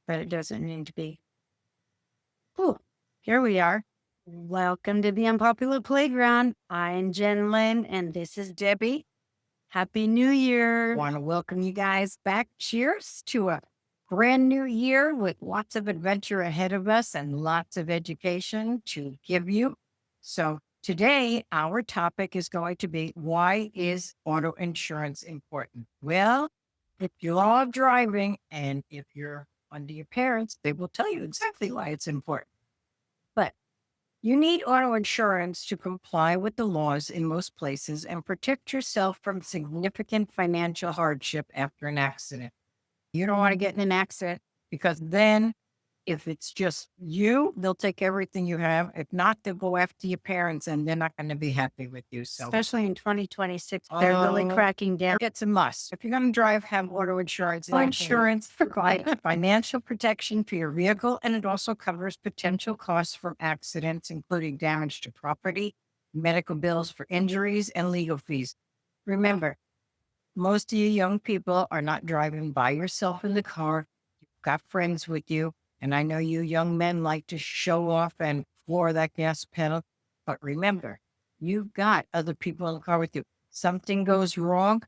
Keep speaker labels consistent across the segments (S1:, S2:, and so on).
S1: but it doesn't need to be. Ooh, here we are. Welcome to the Unpopular Playground. I'm Jenn Lin, and this is Debbie. Happy New Year. Want to welcome you guys back. Cheers to a brand new year with lots of adventure ahead of us and lots of education to give you. So today, our topic is going to be, why is auto insurance important? Well, if you love driving and if you're under your parents, they will tell you exactly why it's important. But you need auto insurance to comply with the laws in most places and protect yourself from significant financial hardship after an accident. You don't want to get in an accident because then if it's just you, they'll take everything you have. If not, they'll go after your parents and they're not going to be happy with you. So, especially in 2026, they're really cracking down. It's a must. If you're going to drive, have auto insurance. Insurance provides financial protection for your vehicle, and it also covers potential costs from accidents, including damage to property, medical bills for injuries, and legal fees. Remember, most of you young people are not driving by yourself in the car. You've got friends with you. And I know you young men like to show off and floor that gas pedal. But remember, you've got other people in the car with you. Something goes wrong,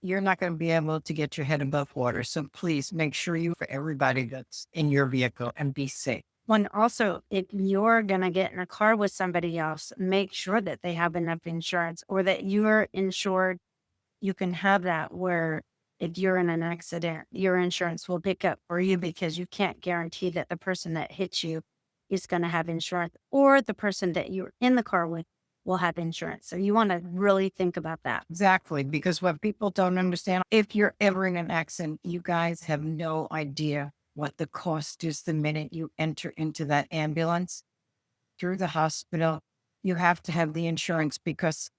S1: you're not going to be able to get your head above water. So please make sure you for everybody that's in your vehicle and be safe. And also, if you're going to get in a car with somebody else, make sure that they have enough insurance or that you're insured. You can have that where if you're in an accident, your insurance will pick up for you because you can't guarantee that the person that hits you is going to have insurance or the person that you're in the car with will have insurance. So you want to really think about that. Exactly. Because what people don't understand, if you're ever in an accident, you guys have no idea what the cost is the minute you enter into that ambulance through the hospital. You have to have the insurance because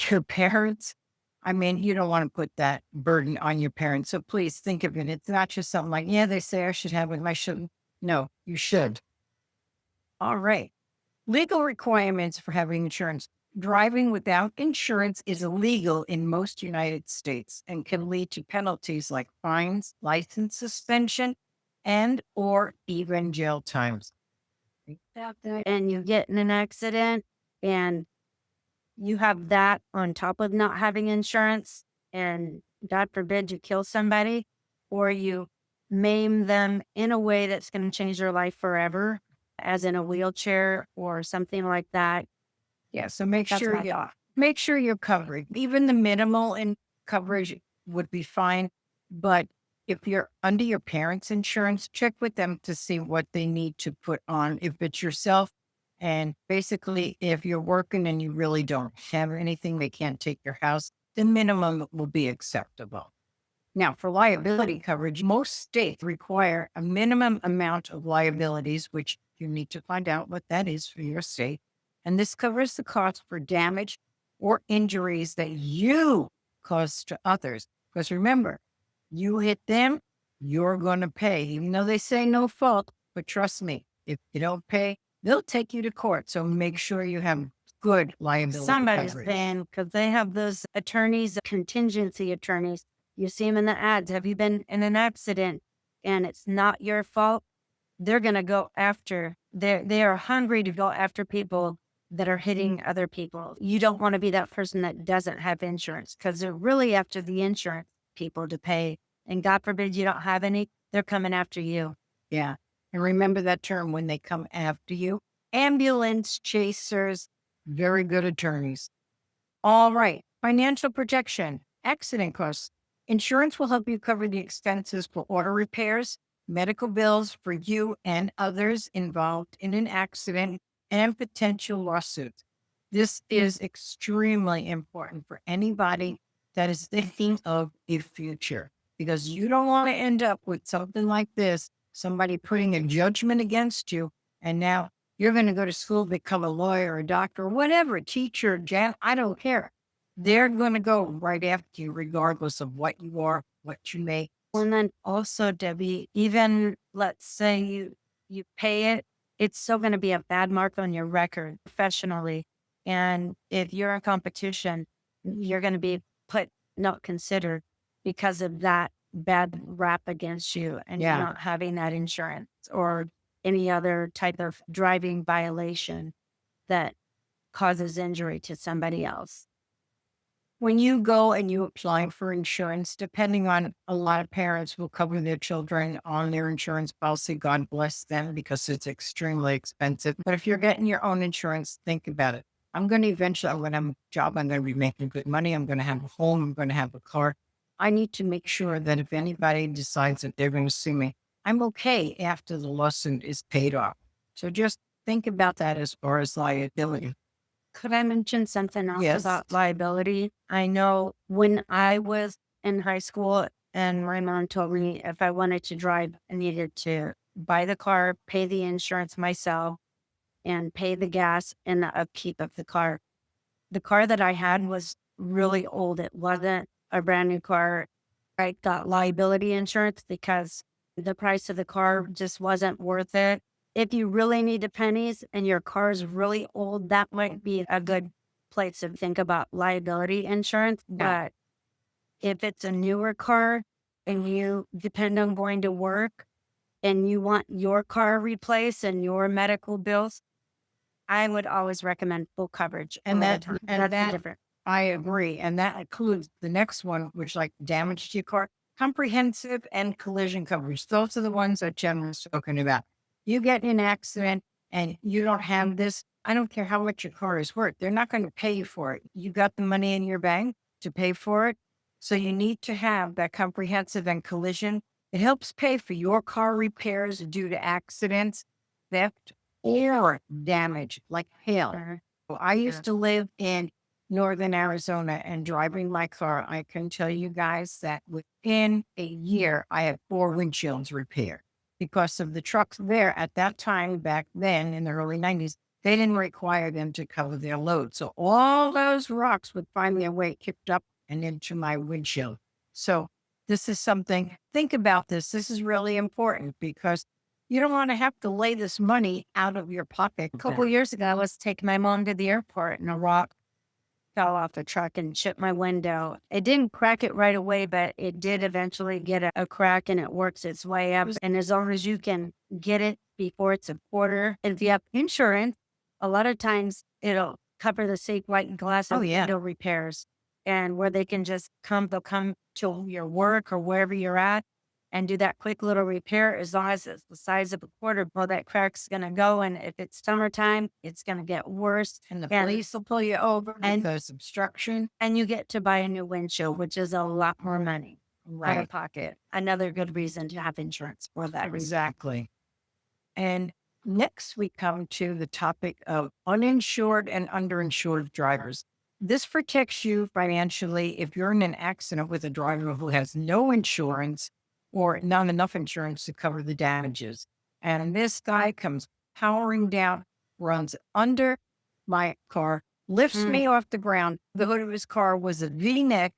S1: your parents, I mean, you don't want to put that burden on your parents. So please think of it. It's not just something like, yeah, they say I should have it. I shouldn't. No, you should. All right. Legal requirements for having insurance. Driving without insurance is illegal in most United States and can lead to penalties like fines, license suspension, and or even jail times. And you get in an accident and you have that on top of not having insurance, and God forbid you kill somebody or you maim them in a way that's going to change their life forever, as in a wheelchair or something like that. Yeah, so make sure you're covered. Even the minimal in coverage would be fine, but if you're under your parents' insurance, check with them to see what they need to put on. If it's yourself, and basically, if you're working and you really don't have anything, they can't take your house, the minimum will be acceptable. Now, for liability coverage, most states require a minimum amount of liabilities, which you need to find out what that is for your state. And this covers the cost for damage or injuries that you cause to others. Because remember, you hit them, you're going to pay, even though they say no fault. But trust me, if you don't pay, they'll take you to court. So make sure you have good liability Somebody's coverage. Paying because they have those attorneys, contingency attorneys. You see them in the ads. Have you been in an accident and it's not your fault? They're going to go after, they are hungry to go after people that are hitting other people. You don't want to be that person that doesn't have insurance because they're really after the insurance people to pay. And God forbid you don't have any, they're coming after you. Yeah. And remember that term when they come after you. Ambulance chasers, very good attorneys. All right. Financial protection, accident costs. Insurance will help you cover the expenses for auto repairs, medical bills for you and others involved in an accident, and potential lawsuits. This is extremely important for anybody that is thinking of a future because you don't want to end up with something like this, somebody putting a judgment against you, and now you're going to go to school, become a lawyer, a doctor, whatever, teacher, I don't care. They're going to go right after you, regardless of what you are, what you make. And then also, Debbie, even let's say you pay it, it's still going to be a bad mark on your record professionally. And if you're in competition, you're going to be put not considered because of that bad rap against you and
S2: Yeah.
S1: not having that insurance or any other type of driving violation that causes injury to somebody else.
S2: When you go and you apply for insurance, depending on a lot of parents will cover their children on their insurance policy. God bless them because it's extremely expensive. But if you're getting your own insurance, think about it. I'm going to eventually, I'm going to have a job. I'm going to be making good money. I'm going to have a home. I'm going to have a car. I need to make sure that if anybody decides that they're going to sue me, I'm okay after the lawsuit is paid off. So just think about that as far as liability.
S1: Could I mention something else
S2: Yes.
S1: about liability? I know when I was in high school and my mom told me if I wanted to drive, I needed to buy the car, pay the insurance myself, and pay the gas and the upkeep of the car. The car that I had was really old. It wasn't a brand new car. I got liability insurance because the price of the car just wasn't worth it. If you really need the pennies and your car is really old, that might be a good place to think about liability insurance.
S2: Yeah.
S1: But if it's a newer car and you depend on going to work and you want your car replaced and your medical bills, I would always recommend full coverage.
S2: And
S1: all the
S2: that,
S1: time.
S2: and
S1: That's
S2: that,
S1: different.
S2: I agree. And that includes the next one, which like damage to your car, comprehensive and collision coverage. Those are the ones that Jen was talking about. You get in an accident and you don't have this. I don't care how much your car is worth. They're not going to pay you for it. You got the money in your bank to pay for it. So you need to have that comprehensive and collision. It helps pay for your car repairs due to accidents, theft, or damage like hail.
S1: Sure.
S2: I used to live in northern Arizona, and driving my car, I can tell you guys that within a year, I had 4 windshields repaired because of the trucks there at that time, back then in the early 90s. They didn't require them to cover their load. So all those rocks would find their way kicked up and into my windshield. So this is something, think about this. This is really important because you don't want to have to lay this money out of your pocket.
S1: A couple years ago, I was taking my mom to the airport and a rock fell off the truck and chipped my window. It didn't crack it right away, but it did eventually get a crack and it works its way up. And as long as you can get it before it's a quarter, if you have insurance, a lot of times it'll cover the safe white glass and window repairs. And where they can just come, they'll come to your work or wherever you're at and do that quick little repair. As long as it's the size of a quarter, well, that crack's going to go. And if it's summertime, it's going to get worse.
S2: And the police will pull you over
S1: and-
S2: because obstruction.
S1: And you get to buy a new windshield, which is a lot more money out of
S2: Right.
S1: pocket. Another good reason to have insurance for that reason.
S2: Exactly. And next we come to the topic of uninsured and underinsured drivers. This protects you financially if you're in an accident with a driver who has no insurance or not enough insurance to cover the damages. And this guy comes powering down, runs under my car, lifts me off the ground. The hood of his car was a V-neck,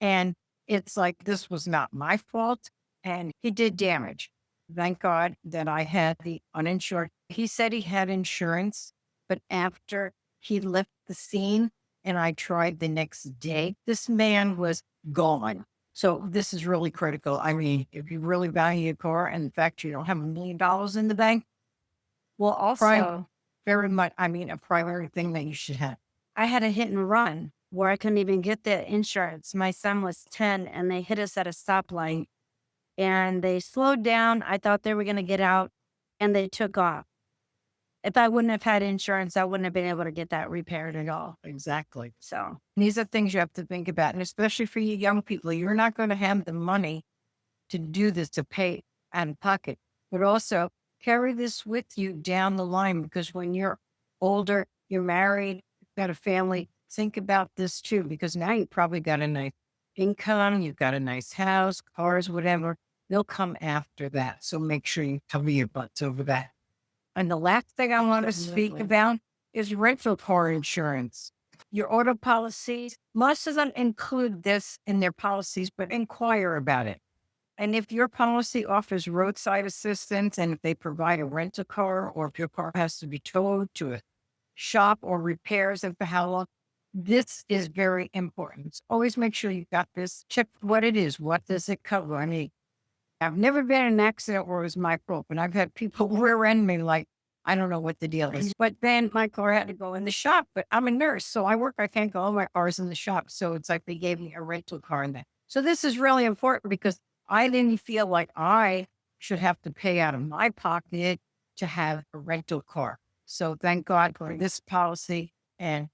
S2: and it's like this was not my fault, and he did damage. Thank God that I had the uninsured. He said he had insurance, but after he left the scene and I tried the next day, this man was gone. So this is really critical. I mean, if you really value your car and the fact you don't have $1 million in the bank,
S1: Well, also,
S2: very much, I mean, a primary thing that you should have.
S1: I had a hit and run where I couldn't even get the insurance. My son was 10 and they hit us at a stoplight and they slowed down. I thought they were going to get out and they took off. If I wouldn't have had insurance, I wouldn't have been able to get that repaired at all.
S2: Exactly.
S1: So
S2: These are things you have to think about. And especially for you young people, you're not going to have the money to do this, to pay out of pocket, but also carry this with you down the line because when you're older, you're married, you've got a family, think about this too, because now you probably got a nice income, you've got a nice house, cars, whatever. They'll come after that. So make sure you cover your butts over that. And the last thing I want to speak about is rental car insurance. Your auto policies, most of them include this in their policies, but inquire about it. And if your policy offers roadside assistance and if they provide a rental car or if your car has to be towed to a shop or repairs and for how long, This is very important. So always make sure you got this. Check what it is. What does it cover? I mean, I've never been in an accident where it was my fault, but I've had people rear end me like, I don't know what the deal is. But then my car had to go in the shop, but I'm a nurse, so I work, I can't go. My car's in the shop. So it's like they gave me a rental car in that. So this is really important because I didn't feel like I should have to pay out of my pocket to have a rental car. So thank God for this policy, and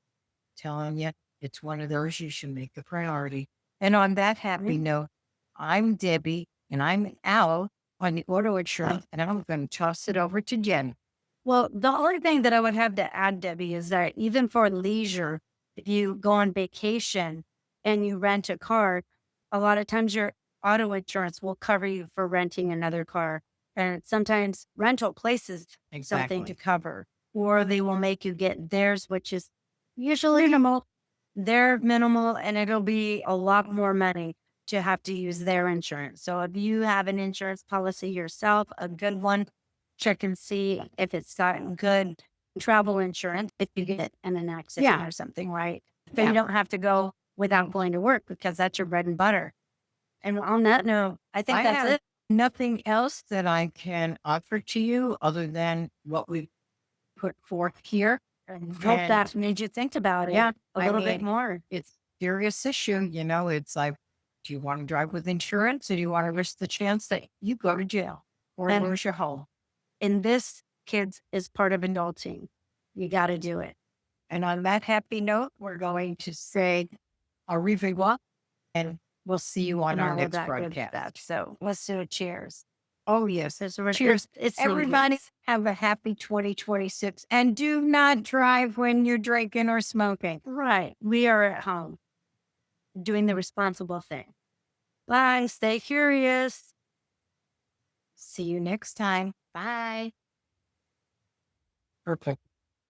S2: telling you it's one of those you should make a priority. And on that happy note, I'm Debbie and I'm Al on the auto insurance, and I'm going to toss it over to Jen.
S1: Well, the only thing that I would have to add, Debbie, is that even for leisure, if you go on vacation and you rent a car, a lot of times your auto insurance will cover you for renting another car. And sometimes rental places something to cover, or they will make you get theirs, which is usually minimal. They're minimal, and it'll be a lot more money to have to use their insurance. So if you have an insurance policy yourself, a good one, check and see if it's got good travel insurance if you get in an accident or something, right? So you don't have to go without going to work because that's your bread and butter. And on that note, I think that's
S2: have
S1: it.
S2: nothing else that I can offer to you other than what we put forth here.
S1: And hope
S2: And
S1: that made you think about it
S2: yeah,
S1: a
S2: I
S1: little bit
S2: mean,
S1: more.
S2: it's a serious issue. You know, it's like, do you want to drive with insurance or do you want to risk the chance that you go to jail or
S1: And-
S2: lose your home?
S1: And this, kids, is part of adulting. You got to do it.
S2: And on that happy note, we're going to say au revoir, and we'll see you on
S1: And
S2: our
S1: all of
S2: next
S1: that good
S2: broadcast.
S1: stuff. So let's do a cheers.
S2: Oh, yes.
S1: Cheers.
S2: Cheers.
S1: It's
S2: Everybody have a happy 2026, and do not drive when you're drinking or smoking.
S1: right. We are at home doing the responsible thing. Bye. Stay curious.
S2: See you next time.
S1: Bye.
S2: Perfect.